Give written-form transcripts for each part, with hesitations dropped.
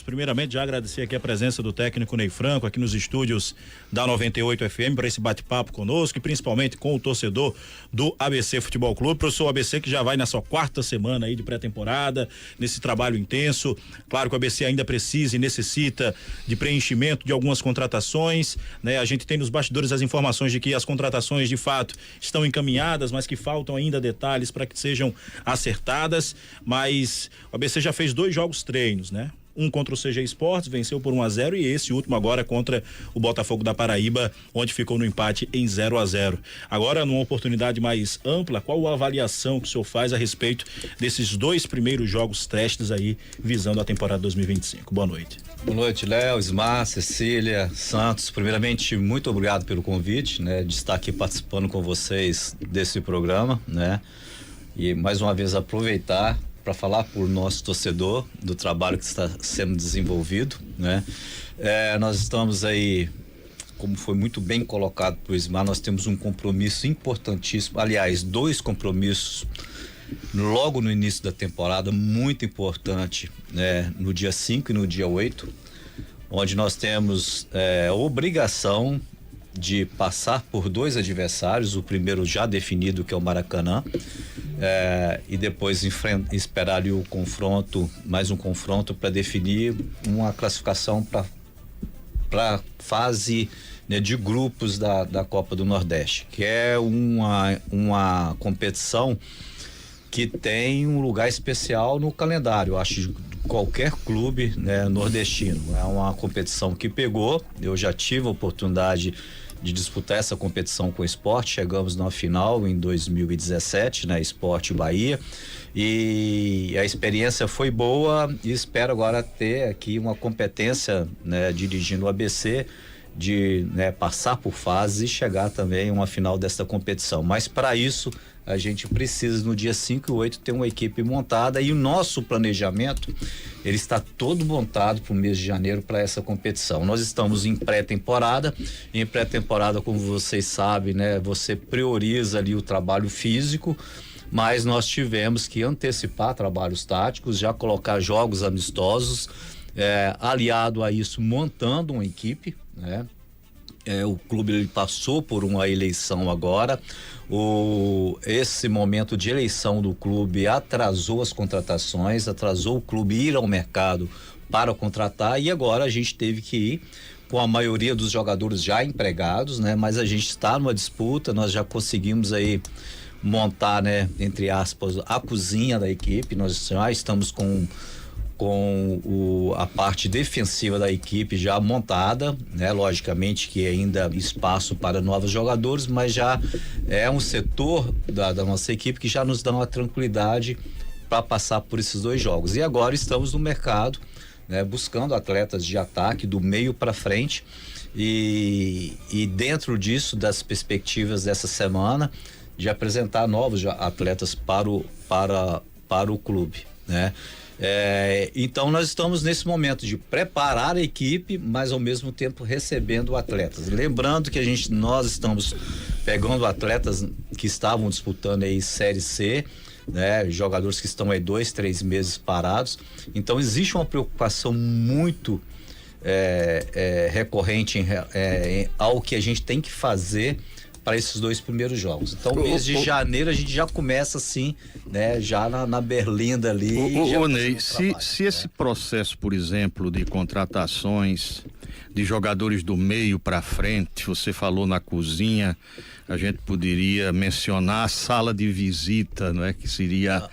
Primeiramente, já agradecer aqui a presença do técnico Ney Franco aqui nos estúdios da 98 FM para esse bate-papo conosco e principalmente com o torcedor do ABC Futebol Clube. Professor, ABC que já vai na sua quarta semana aí de pré-temporada, nesse trabalho intenso. Claro que o ABC ainda precisa e necessita de preenchimento de algumas contratações, né? A gente tem nos bastidores as informações de que as contratações de fato estão encaminhadas, mas que faltam ainda detalhes para que sejam acertadas. Mas o ABC já fez 2 jogos treinos, né? Um contra o CG Esportes, venceu por 1-0, e esse último agora contra o Botafogo da Paraíba, onde ficou no empate em 0-0. Agora, numa oportunidade mais ampla, qual a avaliação que o senhor faz a respeito desses 2 primeiros jogos testes aí, visando a temporada 2025? Boa noite. Boa noite, Léo, Ismar, Cecília, Santos. Primeiramente, muito obrigado pelo convite, né, de estar aqui participando com vocês desse programa, né? E mais uma vez aproveitar para falar por nosso torcedor do trabalho que está sendo desenvolvido, né? Nós estamos aí, como foi muito bem colocado por Ismar, nós temos um compromisso importantíssimo, aliás, 2 compromissos logo no início da temporada, muito importante, né? No dia 5 e no dia 8, onde nós temos a obrigação de passar por 2 adversários, o primeiro já definido, que é o Maracanã, e depois esperar ali o confronto, mais um confronto para definir uma classificação para fase, né, de grupos da Copa do Nordeste, que é uma competição que tem um lugar especial no calendário, eu acho, de qualquer clube, né, nordestino. É uma competição que pegou, eu já tive a oportunidade de disputar essa competição com o Sport, chegamos na final em 2017, né, Sport Bahia, e a experiência foi boa e espero agora ter aqui uma competência, né, dirigindo o ABC, de, né, passar por fases e chegar também a uma final dessa competição. Mas para isso a gente precisa, no dia 5 e 8, ter uma equipe montada, e o nosso planejamento, ele está todo montado para o mês de janeiro, para essa competição. Nós estamos em pré-temporada. Em pré-temporada, como vocês sabem, né, você prioriza ali o trabalho físico, mas nós tivemos que antecipar trabalhos táticos, já colocar jogos amistosos, aliado a isso, montando uma equipe, né? O clube, ele passou por uma eleição agora. Esse momento de eleição do clube atrasou as contratações, atrasou o clube ir ao mercado para contratar, e agora a gente teve que ir com a maioria dos jogadores já empregados, né? Mas a gente está numa disputa, nós já conseguimos aí montar, né, entre aspas, a cozinha da equipe. Nós já estamos com a parte defensiva da equipe já montada, né? Logicamente que ainda há espaço para novos jogadores, mas já é um setor da nossa equipe que já nos dá uma tranquilidade para passar por esses 2 jogos. E agora estamos no mercado, né, buscando atletas de ataque do meio para frente, e dentro disso, das perspectivas dessa semana, de apresentar novos atletas para o clube, né? Então nós estamos nesse momento de preparar a equipe, mas ao mesmo tempo recebendo atletas. Lembrando que nós estamos pegando atletas que estavam disputando aí Série C, né? Jogadores que estão aí 2, 3 meses parados. Então existe uma preocupação muito recorrente ao que a gente tem que fazer para esses 2 primeiros jogos. Então, mês de janeiro a gente já começa assim, né? Já na berlinda ali. Ney, se esse processo, por exemplo, de contratações de jogadores do meio para frente, você falou na cozinha, a gente poderia mencionar a sala de visita, não é? Que seria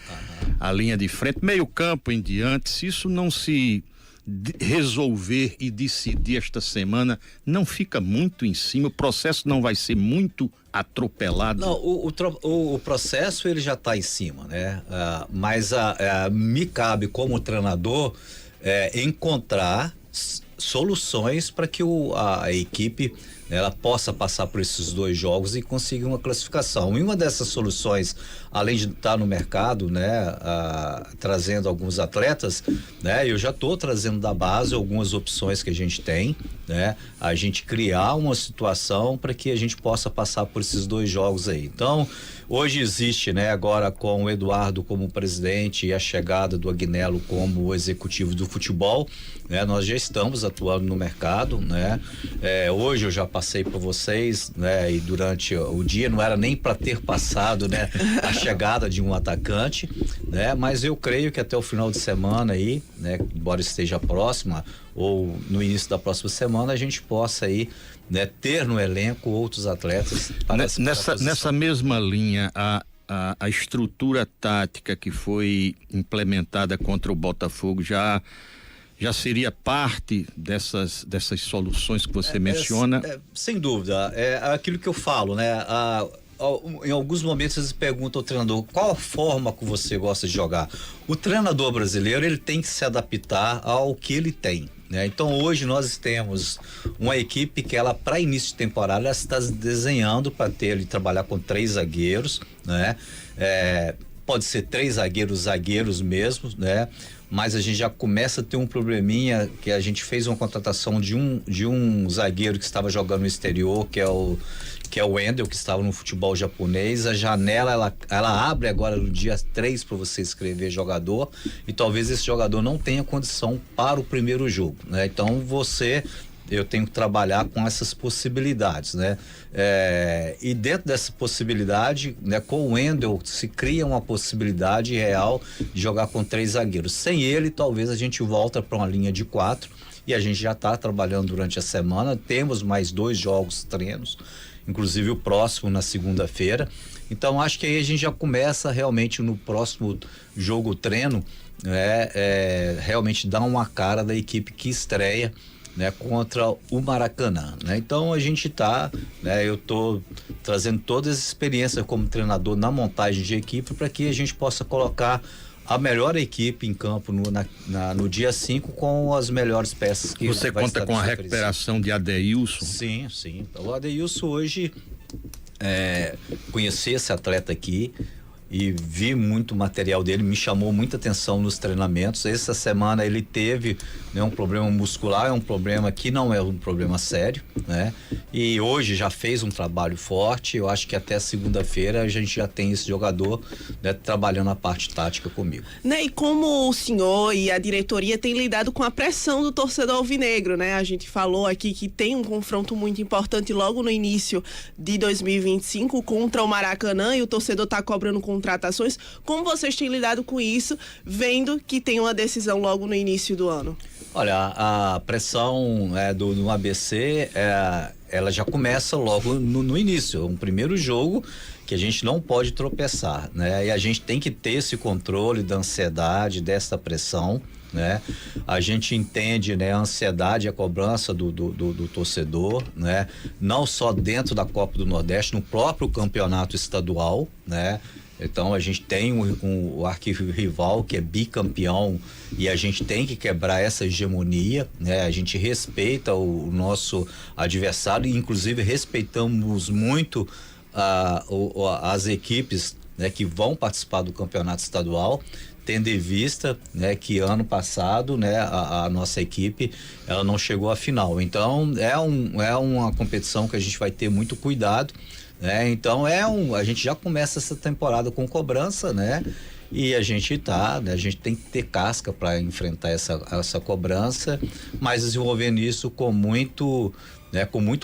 a linha de frente, meio campo em diante. Se isso não se resolver e decidir esta semana, não fica muito em cima, o processo não vai ser muito atropelado? Não, o processo, ele já está em cima, né? Mas me cabe como treinador encontrar soluções para que a equipe ela possa passar por esses 2 jogos e conseguir uma classificação. E uma dessas soluções, além de estar no mercado, né, trazendo alguns atletas, né, eu já estou trazendo da base algumas opções que a gente tem, né, a gente criar uma situação para que a gente possa passar por esses 2 jogos aí. Então, hoje existe, né, agora com o Eduardo como presidente e a chegada do Agnello como executivo do futebol, né, nós já estamos atuando no mercado, né, hoje eu já passei para vocês, né, e durante o dia não era nem para ter passado, né, a chegada de um atacante, né, mas eu creio que até o final de semana aí, né, embora esteja próxima ou no início da próxima semana, a gente possa aí, né, ter no elenco outros atletas para nessa mesma linha. A estrutura tática que foi implementada contra o Botafogo já seria parte dessas soluções que você menciona? Sem dúvida, é aquilo que eu falo, né? Em alguns momentos eles perguntam ao treinador qual a forma que você gosta de jogar. O treinador brasileiro, ele tem que se adaptar ao que ele tem, né? Então hoje nós temos uma equipe que ela, para início de temporada, ela está desenhando para trabalhar com 3 zagueiros, né? Pode ser 3 zagueiros mesmo, né? Mas a gente já começa a ter um probleminha, que a gente fez uma contratação de um zagueiro que estava jogando no exterior, que é o Wendel, que estava no futebol japonês. A janela, ela abre agora no dia 3 para você escrever jogador, e talvez esse jogador não tenha condição para o primeiro jogo, né? Então eu tenho que trabalhar com essas possibilidades, né? E dentro dessa possibilidade, né, com o Wendel se cria uma possibilidade real de jogar com 3 zagueiros. Sem ele, talvez a gente volta para uma linha de 4, e a gente já está trabalhando durante a semana. Temos mais 2 jogos treinos, inclusive o próximo na segunda-feira. Então acho que aí a gente já começa realmente no próximo jogo treino, realmente dar uma cara da equipe que estreia, né, contra o Maracanã, né? Então a gente eu estou trazendo todas as experiências como treinador na montagem de equipe para que a gente possa colocar a melhor equipe em campo no dia 5 com as melhores peças que você conta com a recuperação de Adeilson? Sim. O Adeilson hoje, conheci esse atleta aqui e vi muito material dele, me chamou muita atenção nos treinamentos. Essa semana ele teve, né, um problema muscular, é um problema que não é um problema sério, né? E hoje já fez um trabalho forte. Eu acho que até segunda-feira a gente já tem esse jogador, né, trabalhando a parte tática comigo. Né, e como o senhor e a diretoria têm lidado com a pressão do torcedor alvinegro, né? A gente falou aqui que tem um confronto muito importante logo no início de 2025 contra o Maracanã, e o torcedor está cobrando contratações. Como vocês têm lidado com isso, vendo que tem uma decisão logo no início do ano? Olha, a pressão do ABC, ela já começa logo no início. É um primeiro jogo que a gente não pode tropeçar, né? E a gente tem que ter esse controle da ansiedade, dessa pressão, né? A gente entende, né, a ansiedade e a cobrança do torcedor, né? Não só dentro da Copa do Nordeste, no próprio campeonato estadual, né? Então a gente tem o arquirrival que é bicampeão, e a gente tem que quebrar essa hegemonia, né? A gente respeita o nosso adversário, e inclusive respeitamos muito as equipes, né, que vão participar do campeonato estadual, tendo em vista, né, que ano passado, né, a nossa equipe ela não chegou à final. Então é uma competição que a gente vai ter muito cuidado, né? Então a gente já começa essa temporada com cobrança, né? E a gente né, a gente tem que ter casca para enfrentar essa cobrança, mas desenvolvendo isso com muito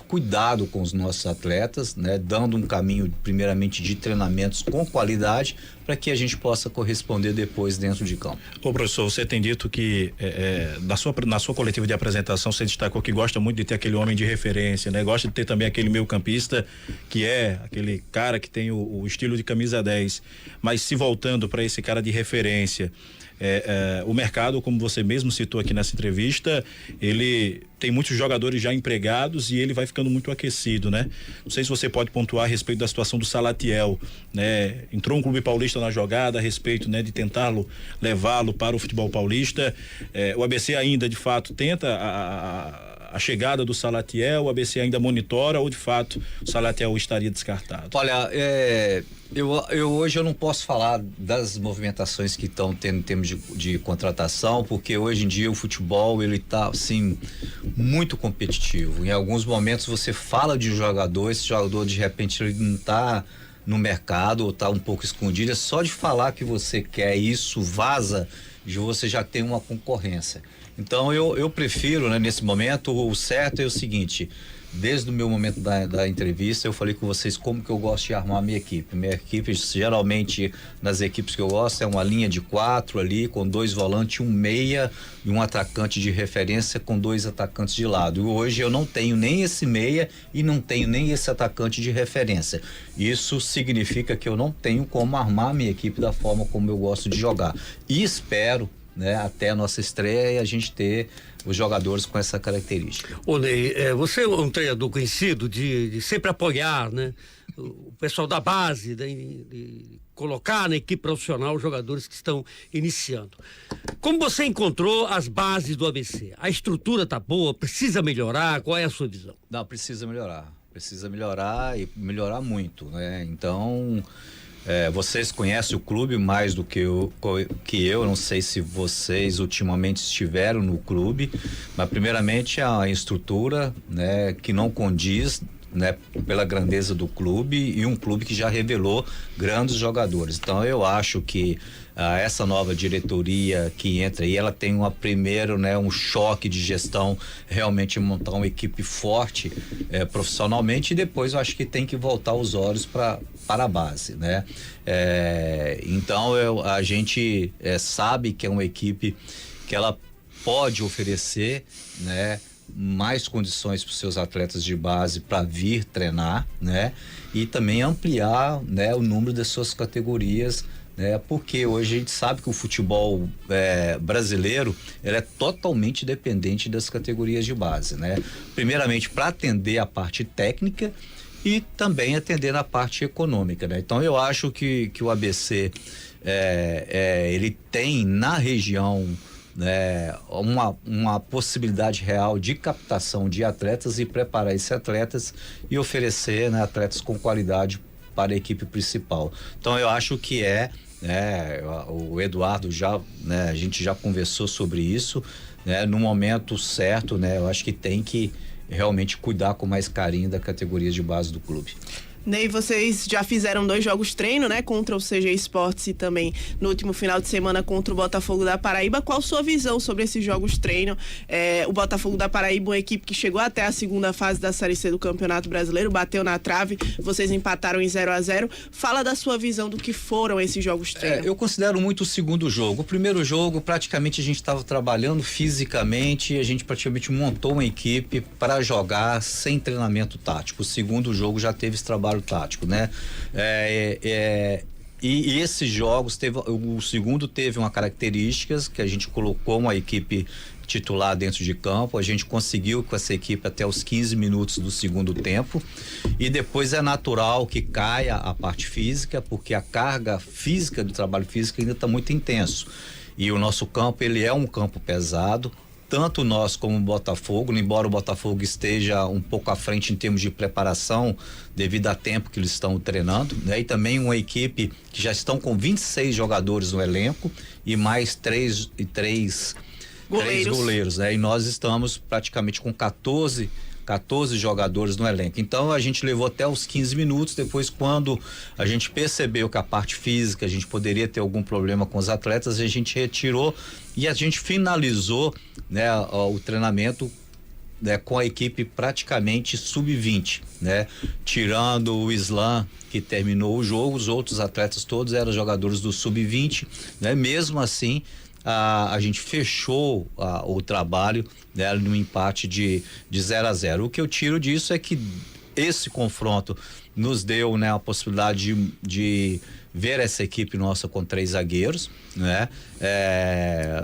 cuidado com os nossos atletas, né, dando um caminho primeiramente de treinamentos com qualidade para que a gente possa corresponder depois dentro de campo. Ô professor, você tem dito que na sua coletiva de apresentação você destacou que gosta muito de ter aquele homem de referência, né? Gosta de ter também aquele meio-campista que é aquele cara que tem o estilo de camisa 10, mas se voltando para esse cara de referência, o mercado, como você mesmo citou aqui nessa entrevista, ele tem muitos jogadores já empregados e ele vai ficando muito aquecido, né? Não sei se você pode pontuar a respeito da situação do Salatiel, né? Entrou um clube paulista na jogada a respeito, né, de tentá-lo, levá-lo para o futebol paulista. O ABC ainda, de fato, tenta a chegada do Salatiel, o ABC ainda monitora ou de fato o Salatiel estaria descartado? Olha, hoje eu não posso falar das movimentações que estão tendo em termos de contratação, porque hoje em dia o futebol ele está assim muito competitivo. Em alguns momentos você fala de um jogador, esse jogador de repente ele não está no mercado ou está um pouco escondido. É só de falar que você quer isso, vaza, você já tem uma concorrência. Então eu prefiro, né, nesse momento, o certo é o seguinte: desde o meu momento da entrevista eu falei com vocês como que eu gosto de armar a minha equipe. Minha equipe, geralmente, nas equipes que eu gosto, é uma linha de 4 ali, com 2 volantes, um meia e um atacante de referência com 2 atacantes de lado. E hoje eu não tenho nem esse meia e não tenho nem esse atacante de referência. Isso significa que eu não tenho como armar a minha equipe da forma como eu gosto de jogar. E espero, né, até a nossa estreia, a gente ter os jogadores com essa característica. Ô Ney, você é um treinador conhecido de sempre apoiar, né, o pessoal da base, de colocar na equipe profissional os jogadores que estão iniciando. Como você encontrou as bases do ABC? A estrutura tá boa? Precisa melhorar? Qual é a sua visão? Não, precisa melhorar e melhorar muito, né? Então, vocês conhecem o clube mais do que eu, não sei se vocês ultimamente estiveram no clube, mas primeiramente a estrutura, né, que não condiz, né, pela grandeza do clube, e um clube que já revelou grandes jogadores. Então eu acho que essa nova diretoria que entra aí, ela tem primeiro, né, um choque de gestão, realmente montar uma equipe forte profissionalmente, e depois eu acho que tem que voltar os olhos para a base, né? Então a gente sabe que é uma equipe que ela pode oferecer, né, mais condições para os seus atletas de base para vir treinar, né? E também ampliar, né, o número das suas categorias, né? Porque hoje a gente sabe que o futebol brasileiro, ele é totalmente dependente das categorias de base, né? Primeiramente para atender a parte técnica e também atender na parte econômica, né? Então eu acho que o ABC ele tem na região, né, uma possibilidade real de captação de atletas e preparar esses atletas e oferecer, né, atletas com qualidade para a equipe principal. Então eu acho que o Eduardo já, né, a gente já conversou sobre isso, né, no momento certo, né, eu acho que tem que realmente cuidar com mais carinho da categoria de base do clube. Ney, vocês já fizeram 2 jogos treino, né? Contra o CG Esportes e também no último final de semana contra o Botafogo da Paraíba. Qual sua visão sobre esses jogos treino? O Botafogo da Paraíba, uma equipe que chegou até a segunda fase da Série C do Campeonato Brasileiro, bateu na trave, vocês empataram em 0-0. Fala da sua visão do que foram esses jogos treino. Eu considero muito o segundo jogo. O primeiro jogo, praticamente a gente estava trabalhando fisicamente, a gente praticamente montou uma equipe para jogar sem treinamento tático. O segundo jogo já teve esse trabalho tático, né? E esses jogos o segundo teve uma características que a gente colocou uma equipe titular dentro de campo, a gente conseguiu com essa equipe até os 15 minutos do segundo tempo, e depois é natural que caia a parte física, porque a carga física do trabalho físico ainda está muito intenso, e o nosso campo, ele é um campo pesado, tanto nós como o Botafogo, embora o Botafogo esteja um pouco à frente em termos de preparação, devido ao tempo que eles estão treinando, né? E também uma equipe que já estão com 26 jogadores no elenco e mais três goleiros, né? E nós estamos praticamente com 14 jogadores no elenco. Então a gente levou até os 15 minutos, depois quando a gente percebeu que a parte física, a gente poderia ter algum problema com os atletas, a gente retirou e a gente finalizou, né, o treinamento, né, com a equipe praticamente sub-20, né? Tirando o Islam, que terminou o jogo, os outros atletas todos eram jogadores do sub-20, né? Mesmo assim, a gente fechou o trabalho, né, no empate de 0-0. O que eu tiro disso é que esse confronto nos deu, né, a possibilidade de ver essa equipe nossa com 3 zagueiros, né?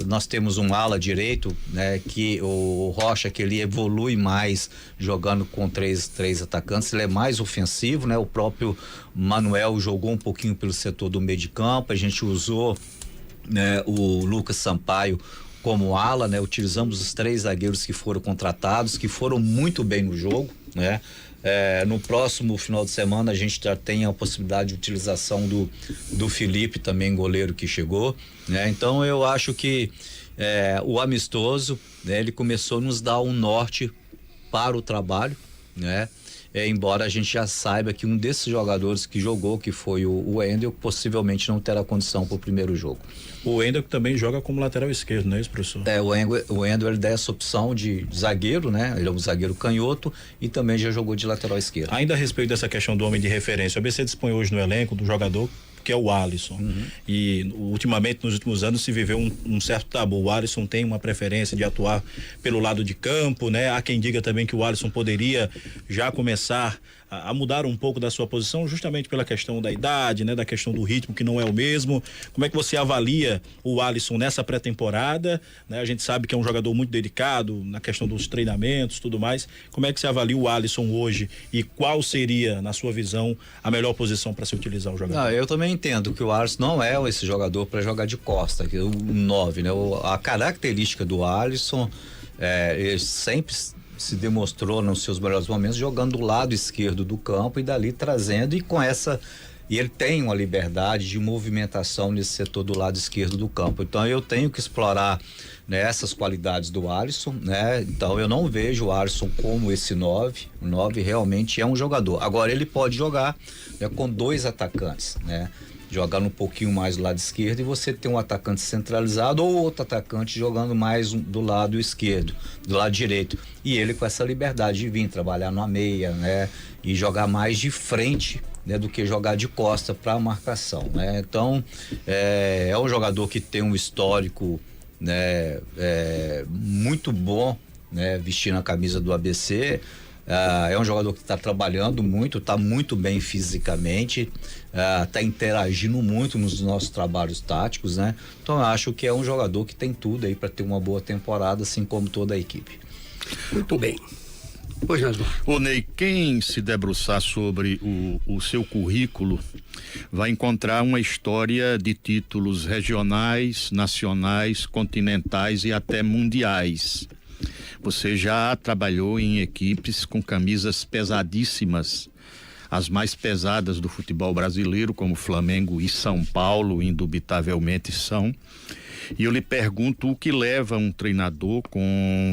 Nós temos um ala direito, né, que o Rocha, que ele evolui mais jogando com três atacantes, ele é mais ofensivo, né? O próprio Manuel jogou um pouquinho pelo setor do meio de campo, a gente usou, né, o Lucas Sampaio como ala, né? Utilizamos os 3 zagueiros que foram contratados, que foram muito bem no jogo, né? No próximo final de semana a gente já tem a possibilidade de utilização do Felipe, também goleiro que chegou, né? Então eu acho que o amistoso, né, ele começou a nos dar um norte para o trabalho, né? Embora a gente já saiba que um desses jogadores que jogou, que foi o Wendel, possivelmente não terá condição para o primeiro jogo. O Wendel que também joga como lateral esquerdo, não é isso, professor? O Wendel ele dá essa opção de zagueiro, né? Ele é um zagueiro canhoto e também já jogou de lateral esquerdo. Ainda a respeito dessa questão do homem de referência, o ABC dispõe hoje no elenco do jogador que é o Alisson. E ultimamente, nos últimos anos, se viveu um certo tabu. O Alisson tem uma preferência de atuar pelo lado de campo, né? Há quem diga também que o Alisson poderia já começar a mudar um pouco da sua posição, justamente pela questão da idade, né? Da questão do ritmo, que não é o mesmo. Como é que você avalia o Alisson nessa pré-temporada, né? A gente sabe que é um jogador muito dedicado na questão dos treinamentos, tudo mais. Como é que você avalia o Alisson hoje e qual seria, na sua visão, a melhor posição para se utilizar o jogador? Eu também entendo que o Alisson não é esse jogador para jogar de costa, que é o 9, né? A característica do Alisson, ele sempre se demonstrou nos seus melhores momentos jogando do lado esquerdo do campo e dali trazendo e ele tem uma liberdade de movimentação nesse setor do lado esquerdo do campo. Então eu tenho que explorar, né, essas qualidades do Alisson, né? Então eu não vejo o Alisson como esse 9. O 9 realmente é um jogador. Agora ele pode jogar, né, com 2 atacantes, né? Jogando um pouquinho mais do lado esquerdo e você tem um atacante centralizado ou outro atacante jogando mais do lado esquerdo, do lado direito. E ele com essa liberdade de vir trabalhar numa meia, né? E jogar mais de frente, né, do que jogar de costa para a marcação, né? Então é um jogador que tem um histórico, né, muito bom, né, vestindo a camisa do ABC. É um jogador que está trabalhando muito, está muito bem fisicamente, está interagindo muito nos nossos trabalhos táticos, né? Então eu acho que é um jogador que tem tudo aí para ter uma boa temporada, assim como toda a equipe. Muito bem. Pois não. Ô Ney, quem se debruçar sobre o seu currículo vai encontrar uma história de títulos regionais, nacionais, continentais e até mundiais. Você já trabalhou em equipes com camisas pesadíssimas, as mais pesadas do futebol brasileiro, como Flamengo e São Paulo, indubitavelmente são. E eu lhe pergunto o que leva um treinador,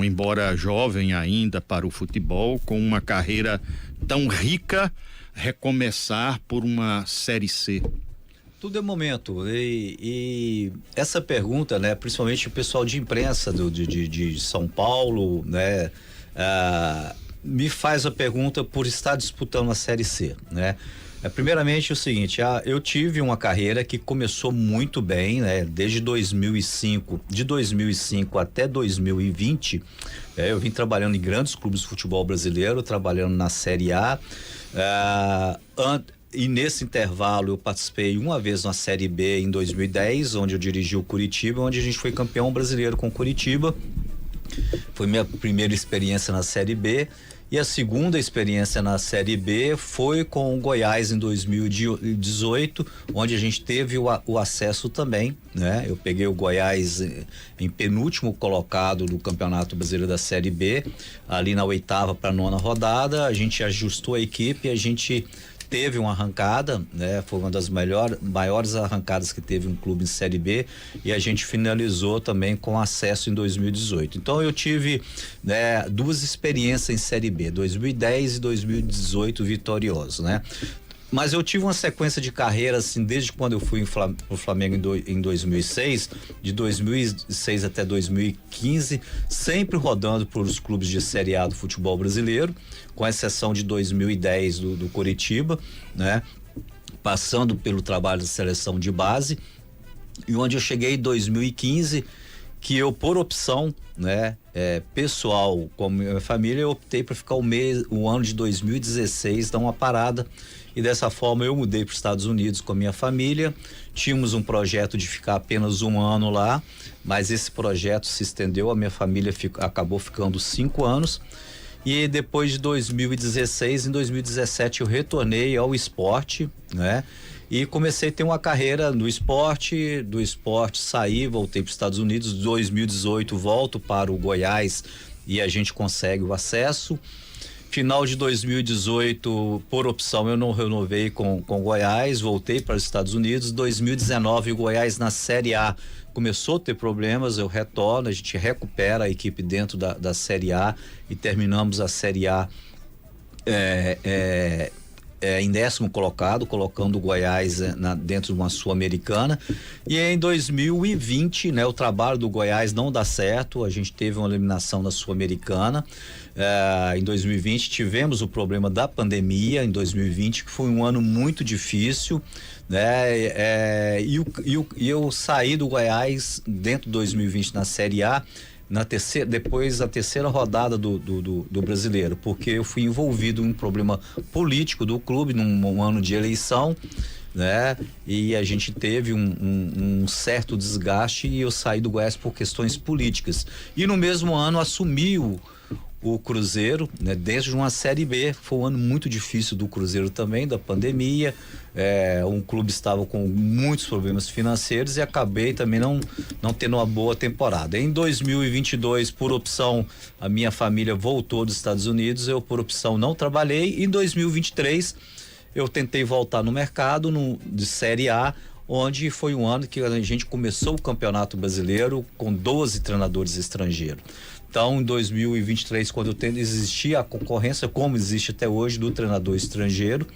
embora jovem ainda para o futebol, com uma carreira tão rica, recomeçar por uma Série C? Tudo é momento. E essa pergunta, né, principalmente o pessoal de imprensa de São Paulo, né, me faz a pergunta por estar disputando a Série C, né? Primeiramente o seguinte, eu tive uma carreira que começou muito bem, né? Desde 2005, de 2005 até 2020, eu vim trabalhando em grandes clubes de futebol brasileiro, trabalhando na Série A, e nesse intervalo eu participei uma vez na Série B em 2010, onde eu dirigi o Curitiba, onde a gente foi campeão brasileiro com Curitiba. Foi minha primeira experiência na Série B. E a segunda experiência na Série B foi com o Goiás em 2018, onde a gente teve o acesso também, né? Eu peguei o Goiás em penúltimo colocado do Campeonato Brasileiro da Série B, ali na 8ª para 9ª rodada. A gente ajustou a equipe, a gente teve uma arrancada, né? Foi uma das maiores arrancadas que teve um clube em Série B, e a gente finalizou também com acesso em 2018. Então eu tive, né, 2 experiências em Série B, 2010 e 2018 vitoriosos, né? Mas eu tive uma sequência de carreira, assim, desde quando eu fui pro Flamengo em 2006, de 2006 até 2015, sempre rodando por os clubes de Série A do futebol brasileiro, com exceção de 2010 do Curitiba, né? Passando pelo trabalho de seleção de base, e onde eu cheguei em 2015, que eu, por opção, né, pessoal, como minha família, eu optei para ficar o ano de 2016, dar uma parada, e dessa forma eu mudei para os Estados Unidos com a minha família. Tínhamos um projeto de ficar apenas um ano lá, mas esse projeto se estendeu, a minha família acabou ficando 5 anos, E depois de 2016, em 2017 eu retornei ao esporte, né? E comecei a ter uma carreira no esporte, do esporte saí, voltei para os Estados Unidos, 2018 volto para o Goiás e a gente consegue o acesso. Final de 2018, por opção, eu não renovei com Goiás, voltei para os Estados Unidos. 2019, o Goiás na Série A começou a ter problemas, eu retorno, a gente recupera a equipe dentro da Série A e terminamos a Série A em 10º colocado, colocando o Goiás dentro de uma Sul-Americana. E em 2020, né, o trabalho do Goiás não dá certo, a gente teve uma eliminação na Sul-Americana. Em 2020 tivemos o problema da pandemia, em 2020, que foi um ano muito difícil, né? E eu saí do Goiás dentro de 2020 na Série A, depois da terceira rodada do Brasileiro, porque eu fui envolvido em um problema político do clube num ano de eleição, né? E a gente teve um certo desgaste e eu saí do Goiás por questões políticas. E no mesmo ano assumi o Cruzeiro, né, dentro de uma Série B. Foi um ano muito difícil do Cruzeiro também, da pandemia. Um clube estava com muitos problemas financeiros e acabei também não tendo uma boa temporada. Em 2022, por opção, a minha família voltou dos Estados Unidos, eu por opção não trabalhei. Em 2023, eu tentei voltar no mercado de Série A, onde foi um ano que a gente começou o Campeonato Brasileiro com 12 treinadores estrangeiros. Então, em 2023, quando existia a concorrência, como existe até hoje, do treinador estrangeiro,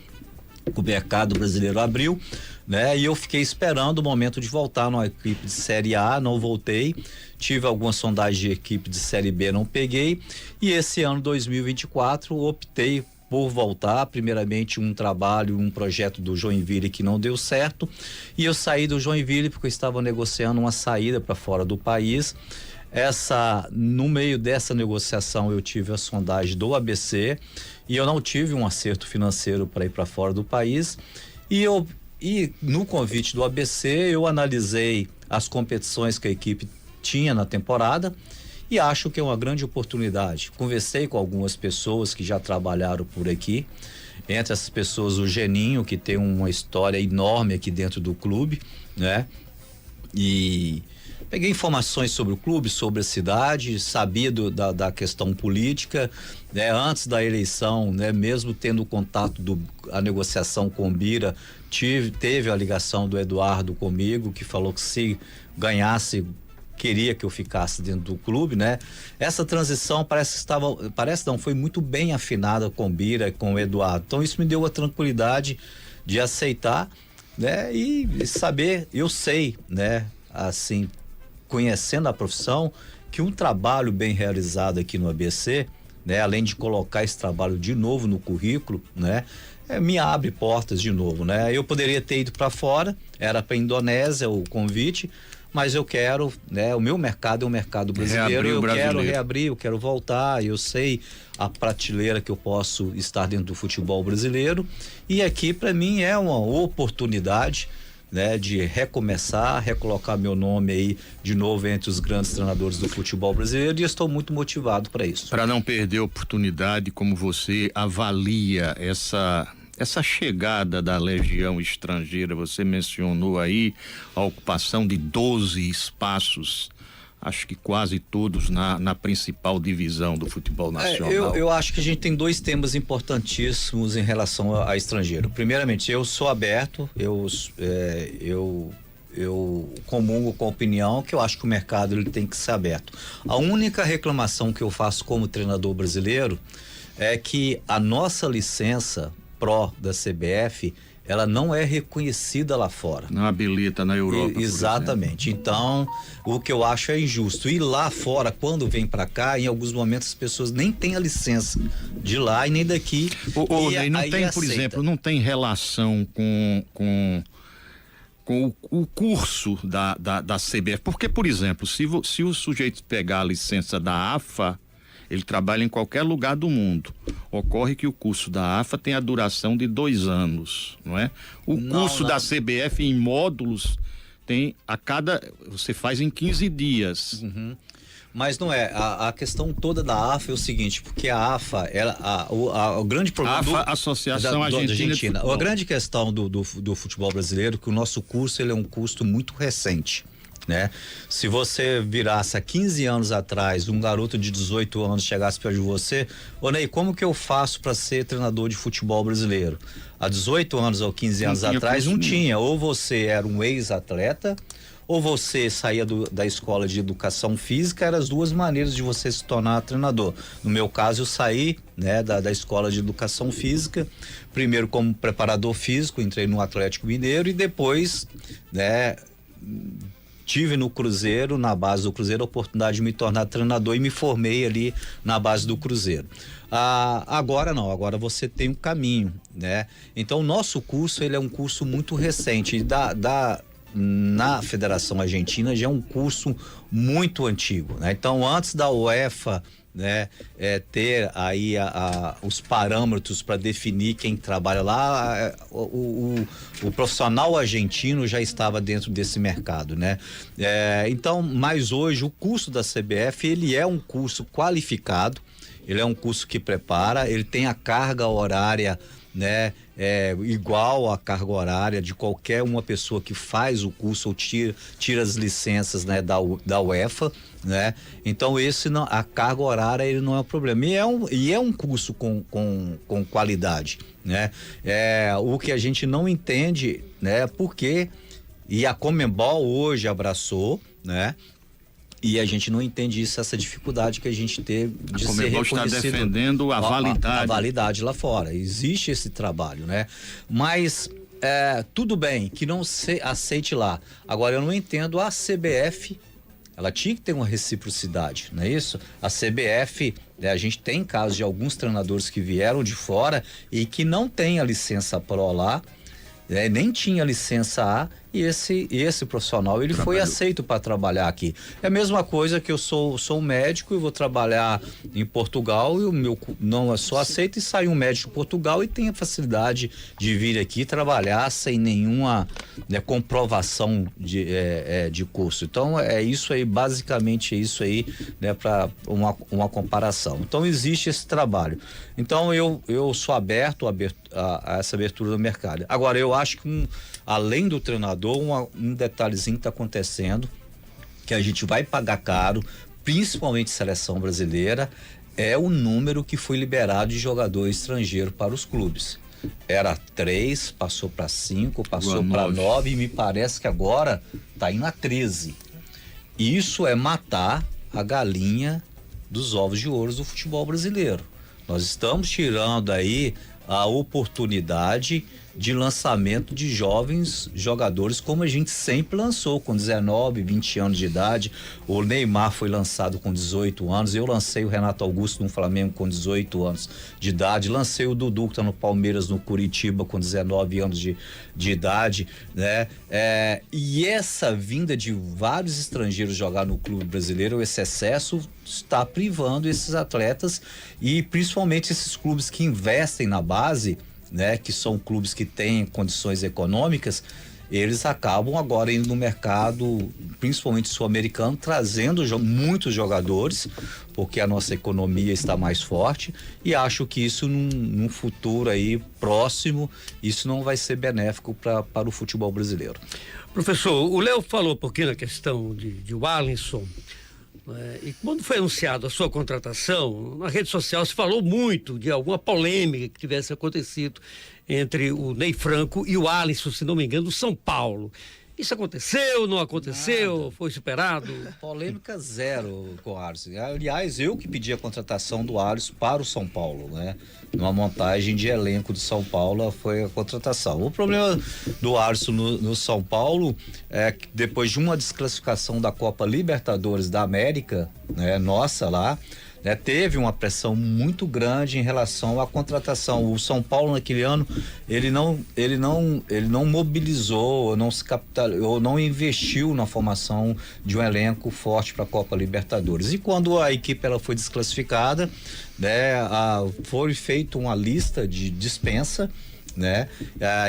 o mercado brasileiro abriu, né? E eu fiquei esperando o momento de voltar numa equipe de Série A, não voltei. Tive algumas sondagens de equipe de Série B, não peguei. E esse ano, 2024, optei por voltar, primeiramente um projeto do Joinville que não deu certo, e eu saí do Joinville porque eu estava negociando uma saída para fora do país. No meio dessa negociação eu tive a sondagem do ABC e eu não tive um acerto financeiro para ir para fora do país, e no convite do ABC eu analisei as competições que a equipe tinha na temporada e acho que é uma grande oportunidade. Conversei com algumas pessoas que já trabalharam por aqui, entre essas pessoas o Geninho, que tem uma história enorme aqui dentro do clube, né? E peguei informações sobre o clube, sobre a cidade, sabia da questão política, né? Antes da eleição, né? Mesmo tendo contato a negociação com o Bira, teve a ligação do Eduardo comigo, que falou que se ganhasse, queria que eu ficasse dentro do clube, né? Essa transição foi muito bem afinada com o Bira, com o Eduardo. Então isso me deu a tranquilidade de aceitar, né? E saber, eu sei, né? Assim, conhecendo a profissão, que um trabalho bem realizado aqui no ABC, né, além de colocar esse trabalho de novo no currículo, né, me abre portas de novo, né? Eu poderia ter ido para fora, era para Indonésia o convite, mas eu quero, né? O meu mercado é um mercado brasileiro, quero reabrir, eu quero voltar, eu sei a prateleira que eu posso estar dentro do futebol brasileiro, e aqui para mim é uma oportunidade, né, de recomeçar, recolocar meu nome aí de novo entre os grandes treinadores do futebol brasileiro, e estou muito motivado para isso. Para não perder a oportunidade, como você avalia essa chegada da Legião Estrangeira? Você mencionou aí a ocupação de 12 espaços, acho que quase todos na principal divisão do futebol nacional. Eu acho que a gente tem dois temas importantíssimos em relação a estrangeiro. Primeiramente, eu sou aberto, eu comungo com a opinião que eu acho que o mercado ele tem que ser aberto. A única reclamação que eu faço como treinador brasileiro é que a nossa licença Pro da CBF, ela não é reconhecida lá fora. Não habilita na Europa. Exatamente. Então, o que eu acho é injusto. E lá fora, quando vem para cá, em alguns momentos as pessoas nem têm a licença de lá e nem daqui. Não tem, por exemplo, não tem relação com o curso da CBF. Porque, por exemplo, se o sujeito pegar a licença da AFA, ele trabalha em qualquer lugar do mundo. Ocorre que o curso da AFA tem a duração de 2 anos, não é? O curso da CBF em módulos você faz em 15 dias. Uhum. Mas não é. A questão toda da AFA é o seguinte, porque a AFA, o grande problema. AFA, Associação Argentina de Futebol. A grande questão do futebol brasileiro é que o nosso curso ele é um curso muito recente. Né? Se você virasse há 15 anos atrás, um garoto de 18 anos chegasse perto de você, ô Ney, como que eu faço para ser treinador de futebol brasileiro? Há 18 anos ou 15 anos atrás não tinha, ou você era um ex-atleta, ou você saía da escola de educação física, eram as duas maneiras de você se tornar treinador. No meu caso, eu saí, né, da escola de educação física, primeiro como preparador físico, entrei no Atlético Mineiro e depois, né, tive no Cruzeiro, na base do Cruzeiro, a oportunidade de me tornar treinador e me formei ali na base do Cruzeiro. Agora não, agora você tem um caminho, né? Então o nosso curso, ele é um curso muito recente, na Federação Argentina já é um curso muito antigo, né? Então antes da UEFA, né, ter aí os parâmetros para definir quem trabalha lá, o profissional argentino já estava dentro desse mercado, né? Então, mas hoje o curso da CBF, ele é um curso qualificado, ele é um curso que prepara, ele tem a carga horária, né, igual à carga horária de qualquer uma pessoa que faz o curso ou tira as licenças, né, da UEFA, né? Então a carga horária ele não é um problema e é um curso com qualidade, né? O que a gente não entende, né, porque e a Conmebol hoje abraçou, né? E a gente não entende essa dificuldade que a gente teve de ser reconhecido. A Conmebol está defendendo a validade. A validade lá fora. Existe esse trabalho, né? Mas tudo bem que não se aceite lá. Agora, eu não entendo a CBF. Ela tinha que ter uma reciprocidade, não é isso? A CBF, a gente tem casos de alguns treinadores que vieram de fora e que não tem a licença Pro lá, nem tinha licença A, e esse profissional ele foi aceito para trabalhar aqui. É a mesma coisa que eu sou um médico e vou trabalhar em Portugal e o meu não é só aceito e sai um médico de Portugal e tem a facilidade de vir aqui trabalhar sem nenhuma, né, comprovação de curso. Então é isso aí, basicamente é isso aí, né, para uma comparação. Então existe esse trabalho. Então eu sou aberto a essa abertura do mercado. Agora eu acho que além do treinador, um detalhezinho que está acontecendo, que a gente vai pagar caro, principalmente seleção brasileira, é o número que foi liberado de jogador estrangeiro para os clubes. Era 3, passou para 5, passou para 9 e me parece que agora está indo a 13. Isso é matar a galinha dos ovos de ouro do futebol brasileiro. Nós estamos tirando aí a oportunidade de lançamento de jovens jogadores, como a gente sempre lançou, com 19, 20 anos de idade. O Neymar foi lançado com 18 anos, eu lancei o Renato Augusto no Flamengo com 18 anos de idade, lancei o Dudu que tá no Palmeiras, no Curitiba, com 19 anos de idade, né? E essa vinda de vários estrangeiros jogar no clube brasileiro, esse excesso está privando esses atletas e principalmente esses clubes que investem na base, né, que são clubes que têm condições econômicas, eles acabam agora indo no mercado, principalmente sul-americano, trazendo muitos jogadores, porque a nossa economia está mais forte, e acho que isso num futuro aí próximo, isso não vai ser benéfico para o futebol brasileiro. Professor, o Léo falou um pouquinho na questão de Wallinson. E quando foi anunciado a sua contratação, na rede social se falou muito de alguma polêmica que tivesse acontecido entre o Ney Franco e o Wallinson, se não me engano, do São Paulo. Isso aconteceu, não aconteceu, nada. Foi superado? Polêmica zero com o Alisson. Aliás, eu que pedi a contratação do Alisson para o São Paulo, né? Numa montagem de elenco do São Paulo foi a contratação. O problema do Alisson no São Paulo é que depois de uma desclassificação da Copa Libertadores da América, né, nossa lá, né, teve uma pressão muito grande em relação à contratação. O São Paulo naquele ano ele não mobilizou, não se ou não investiu na formação de um elenco forte para a Copa Libertadores. E quando a equipe ela foi desclassificada, né, foi feita uma lista de dispensa, né?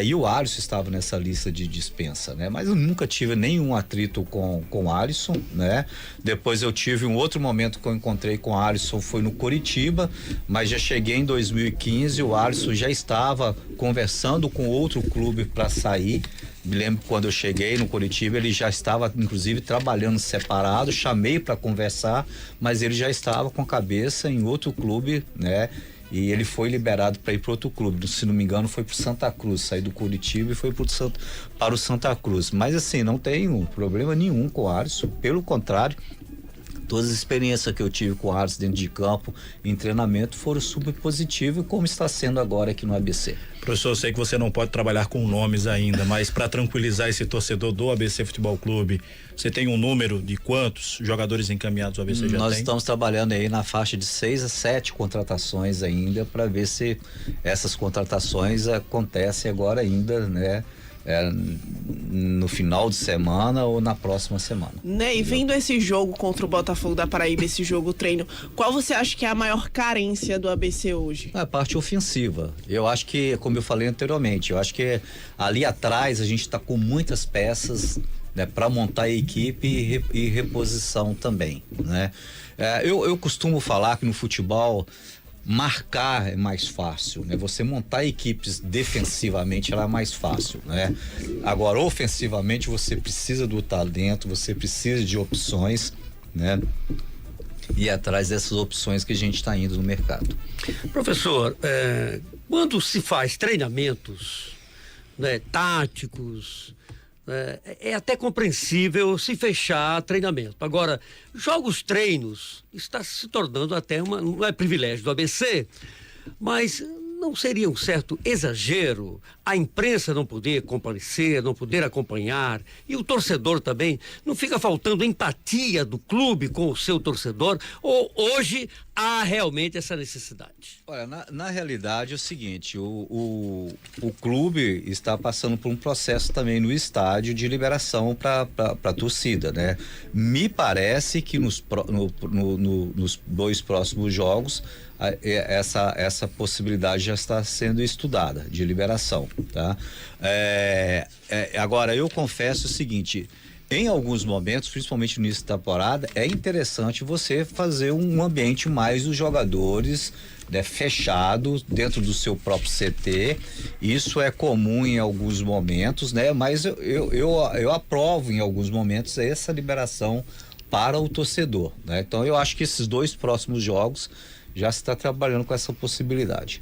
E o Alisson estava nessa lista de dispensa, né? Mas eu nunca tive nenhum atrito com o Alisson, né? Depois eu tive um outro momento que eu encontrei com o Alisson, foi no Coritiba, mas já cheguei em 2015, o Alisson já estava conversando com outro clube para sair. Me lembro quando eu cheguei no Coritiba, ele já estava inclusive trabalhando separado, chamei para conversar, mas ele já estava com a cabeça em outro clube, né? E ele foi liberado para ir para outro clube, se não me engano foi para Santa Cruz, saiu do Coritiba e foi para o Santa Cruz. Mas assim, não tenho problema nenhum com o Alisson, pelo contrário, todas as experiências que eu tive com o Alisson dentro de campo, em treinamento, foram super positivas, como está sendo agora aqui no ABC. Professor, eu sei que você não pode trabalhar com nomes ainda, mas para tranquilizar esse torcedor do ABC Futebol Clube, você tem um número de quantos jogadores encaminhados o ABC já tem? Nós estamos trabalhando aí na faixa de 6 a 7 contratações ainda, para ver se essas contratações acontecem agora ainda, né? No final de semana ou na próxima semana. Né, e vendo esse jogo contra o Botafogo da Paraíba, esse jogo treino, qual você acha que é a maior carência do ABC hoje? A parte ofensiva. Eu acho que, como eu falei anteriormente, eu acho que ali atrás a gente está com muitas peças, né, para montar a equipe e reposição também, né? Eu costumo falar que no futebol marcar é mais fácil, né? Você montar equipes defensivamente ela é mais fácil, né? Agora, ofensivamente você precisa do talento, você precisa de opções, né? E atrás dessas opções que a gente está indo no mercado. Professor, quando se faz treinamentos, né, táticos, é até compreensível se fechar treinamento. Agora, treinos, está se tornando até não é privilégio do ABC, mas não seria um certo exagero a imprensa não poder comparecer, não poder acompanhar, e o torcedor também? Não fica faltando empatia do clube com o seu torcedor? Ou hoje há realmente essa necessidade? Olha, na realidade é o seguinte, o clube está passando por um processo também no estádio de liberação para a torcida, né? Me parece que nos 2 próximos jogos essa possibilidade já está sendo estudada, de liberação, tá? Agora, eu confesso o seguinte, em alguns momentos, principalmente no início da temporada, é interessante você fazer um ambiente mais dos jogadores, né, fechado dentro do seu próprio CT. Isso é comum em alguns momentos, né? Mas eu aprovo em alguns momentos essa liberação para o torcedor, né? Então eu acho que esses 2 próximos jogos já se está trabalhando com essa possibilidade.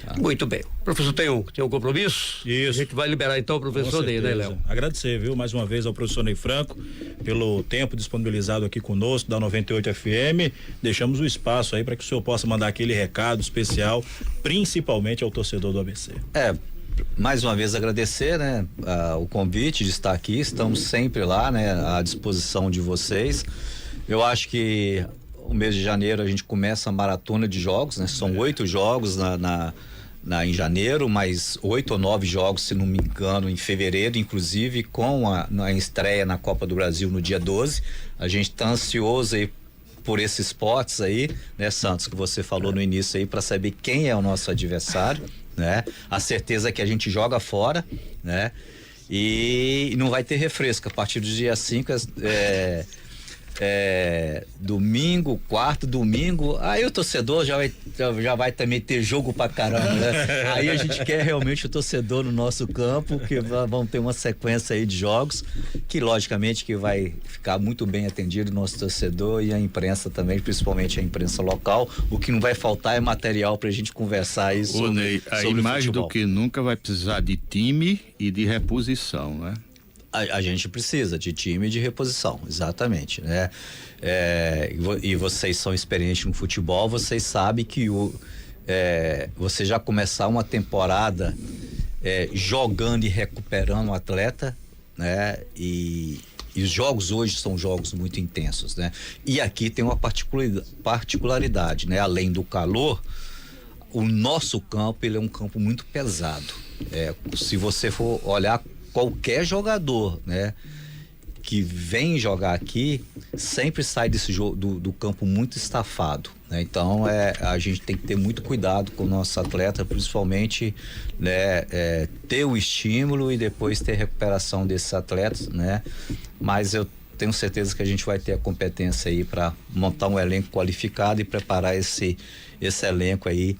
Tá? Muito bem. Professor, tem um compromisso? Isso. A gente vai liberar então o professor Ney, né, Léo? Agradecer, viu, mais uma vez ao professor Ney Franco pelo tempo disponibilizado aqui conosco da 98 FM. Deixamos o espaço aí para que o senhor possa mandar aquele recado especial, principalmente ao torcedor do ABC. Mais uma vez agradecer, né, o convite de estar aqui. Estamos sempre lá, né, à disposição de vocês. Eu acho que o mês de janeiro a gente começa a maratona de jogos, né? São 8 jogos em janeiro, mais 8 ou 9 jogos, se não me engano, em fevereiro, inclusive com a estreia na Copa do Brasil no dia 12. A gente está ansioso aí por esses potes aí, né, Santos, que você falou no início aí, para saber quem é o nosso adversário, né? A certeza é que a gente joga fora, né? E não vai ter refresco. A partir do dia 5, domingo, quarto, domingo, aí o torcedor já vai também ter jogo pra caramba, né? Aí a gente quer realmente o torcedor no nosso campo, que vão ter uma sequência aí de jogos, que logicamente que vai ficar muito bem atendido o nosso torcedor e a imprensa também, principalmente a imprensa local. O que não vai faltar é material pra gente conversar aí sobre mais futebol. do que nunca vai precisar de time e de reposição, né? A gente precisa de time de reposição, exatamente, né? E vocês são experientes no futebol, vocês sabem que você já começar uma temporada jogando e recuperando o atleta, né? E os jogos hoje são jogos muito intensos, né? E aqui tem uma particularidade, né? Além do calor, o nosso campo, ele é um campo muito pesado. Se você for olhar qualquer jogador, né, que vem jogar aqui sempre sai desse jogo do campo muito estafado, né? Então a gente tem que ter muito cuidado com o nosso atleta, principalmente, né, ter o estímulo e depois ter recuperação desses atletas, né? Mas eu tenho certeza que a gente vai ter a competência aí para montar um elenco qualificado e preparar esse elenco aí,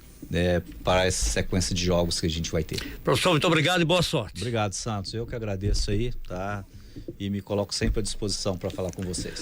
para essa sequência de jogos que a gente vai ter. Professor, muito obrigado e boa sorte. Obrigado, Santos. Eu que agradeço aí, tá? E me coloco sempre à disposição para falar com vocês.